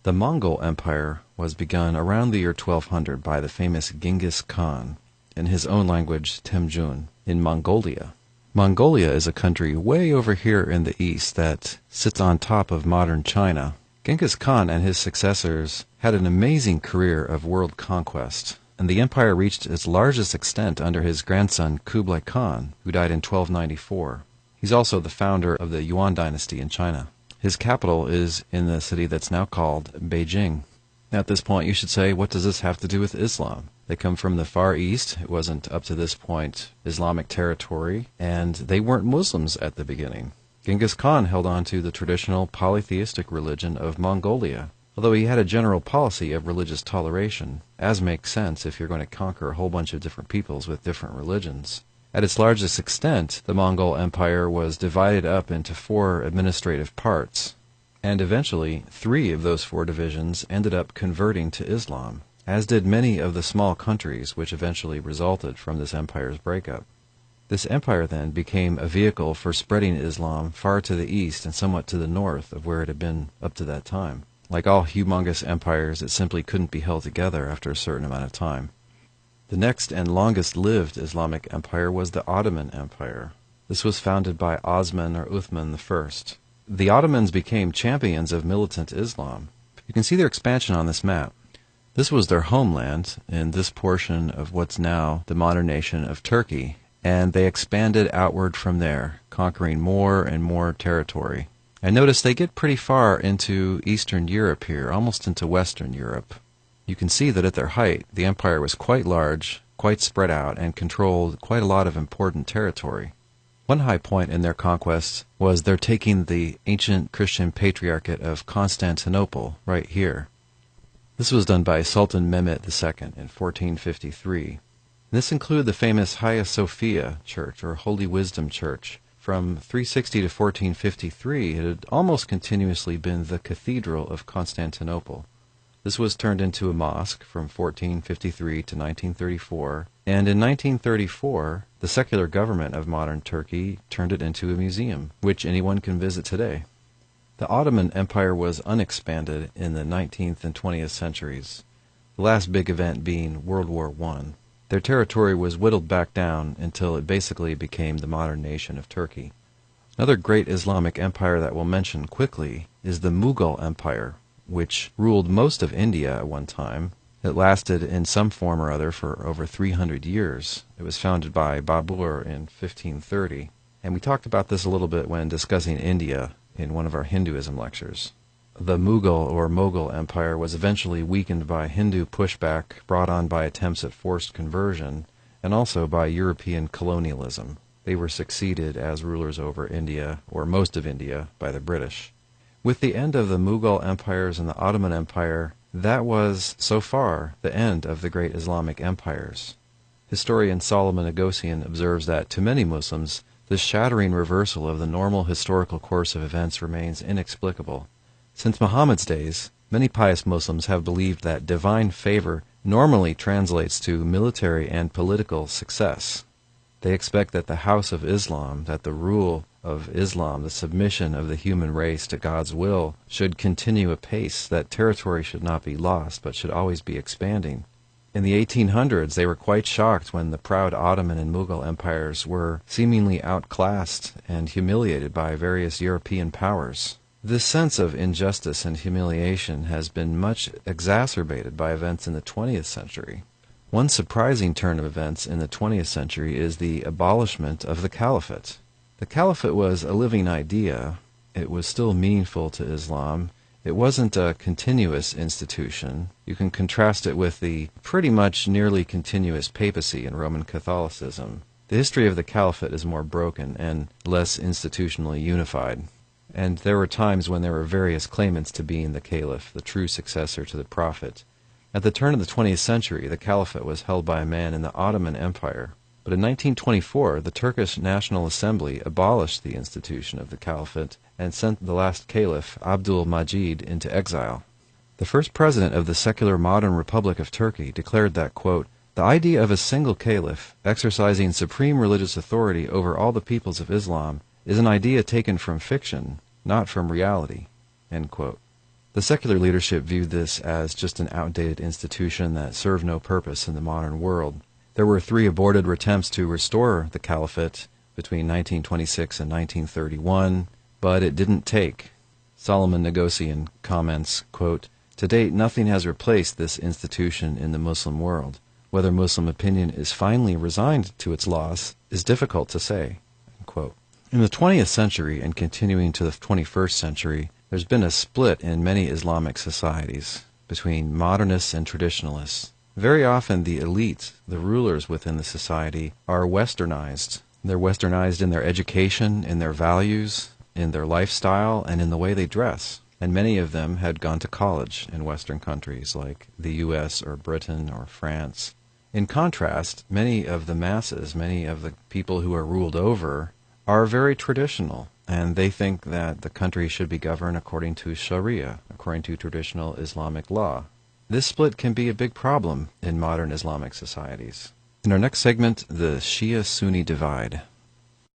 The Mongol Empire was begun around the year 1200 by the famous Genghis Khan, in his own language Temujin, in Mongolia. Mongolia is a country way over here in the east that sits on top of modern China. Genghis Khan and his successors had an amazing career of world conquest, and the empire reached its largest extent under his grandson Kublai Khan, who died in 1294. He's also the founder of the Yuan dynasty in China. His capital is in the city that's now called Beijing. Now, at this point, you should say, what does this have to do with Islam? They come from the Far East. It wasn't, up to this point, Islamic territory, and they weren't Muslims at the beginning. Genghis Khan held on to the traditional polytheistic religion of Mongolia, although he had a general policy of religious toleration, as makes sense if you're going to conquer a whole bunch of different peoples with different religions. At its largest extent, the Mongol Empire was divided up into 4 administrative parts, and eventually 3 of those 4 divisions ended up converting to Islam, as did many of the small countries which eventually resulted from this empire's breakup. This empire then became a vehicle for spreading Islam far to the east and somewhat to the north of where it had been up to that time. Like all humongous empires, it simply couldn't be held together after a certain amount of time. The next and longest-lived Islamic empire was the Ottoman Empire. This was founded by Osman or Uthman I. The Ottomans became champions of militant Islam. You can see their expansion on this map. This was their homeland in this portion of what's now the modern nation of Turkey, and they expanded outward from there, conquering more and more territory. And notice they get pretty far into Eastern Europe here, almost into Western Europe. You can see that at their height, the empire was quite large, quite spread out, and controlled quite a lot of important territory. One high point in their conquests was their taking the ancient Christian Patriarchate of Constantinople, right here. This was done by Sultan Mehmet II in 1453. This included the famous Hagia Sophia Church, or Holy Wisdom Church. From 360 to 1453, it had almost continuously been the Cathedral of Constantinople. This was turned into a mosque from 1453 to 1934, and in 1934, the secular government of modern Turkey turned it into a museum, which anyone can visit today. The Ottoman Empire was unexpanded in the 19th and 20th centuries, the last big event being World War I. Their territory was whittled back down until it basically became the modern nation of Turkey. Another great Islamic empire that we'll mention quickly is the Mughal Empire, which ruled most of India at one time. It lasted in some form or other for over 300 years. It was founded by Babur in 1530, and we talked about this a little bit when discussing India in one of our Hinduism lectures. The Mughal or Mughal Empire was eventually weakened by Hindu pushback brought on by attempts at forced conversion and also by European colonialism. They were succeeded as rulers over India, or most of India, by the British. With the end of the Mughal empires and the Ottoman Empire, that was, so far, the end of the great Islamic empires. Historian Solomon Agosian observes that, to many Muslims, this shattering reversal of the normal historical course of events remains inexplicable. Since Muhammad's days, many pious Muslims have believed that divine favor normally translates to military and political success. They expect that the house of Islam, that the rule of Islam, the submission of the human race to God's will, should continue apace, that territory should not be lost, but should always be expanding. In the 1800s, they were quite shocked when the proud Ottoman and Mughal empires were seemingly outclassed and humiliated by various European powers. This sense of injustice and humiliation has been much exacerbated by events in the 20th century. One surprising turn of events in the 20th century is the abolishment of the caliphate. The caliphate was a living idea. It was still meaningful to Islam. It wasn't a continuous institution. You can contrast it with the pretty much nearly continuous papacy in Roman Catholicism. The history of the caliphate is more broken and less institutionally unified. And there were times when there were various claimants to being the caliph, the true successor to the prophet. At the turn of the 20th century, the caliphate was held by a man in the Ottoman Empire. But in 1924, the Turkish National Assembly abolished the institution of the caliphate and sent the last caliph, Abdul Majid, into exile. The first president of the secular modern Republic of Turkey declared that, quote, "The idea of a single caliph exercising supreme religious authority over all the peoples of Islam is an idea taken from fiction, not from reality." End quote. The secular leadership viewed this as just an outdated institution that served no purpose in the modern world. There were 3 aborted attempts to restore the caliphate between 1926 and 1931, but it didn't take. Solomon Negosian comments, quote, "To date, nothing has replaced this institution in the Muslim world. Whether Muslim opinion is finally resigned to its loss is difficult to say." Unquote. In the 20th century and continuing to the 21st century, there's been a split in many Islamic societies between modernists and traditionalists. Very often the elite, the rulers within the society, are westernized. They're westernized in their education, in their values, in their lifestyle, and in the way they dress. And many of them had gone to college in Western countries like the U.S. or Britain or France. In contrast, many of the masses, many of the people who are ruled over, are very traditional, and they think that the country should be governed according to Sharia, according to traditional Islamic law. This split can be a big problem in modern Islamic societies. In our next segment, the Shia-Sunni divide.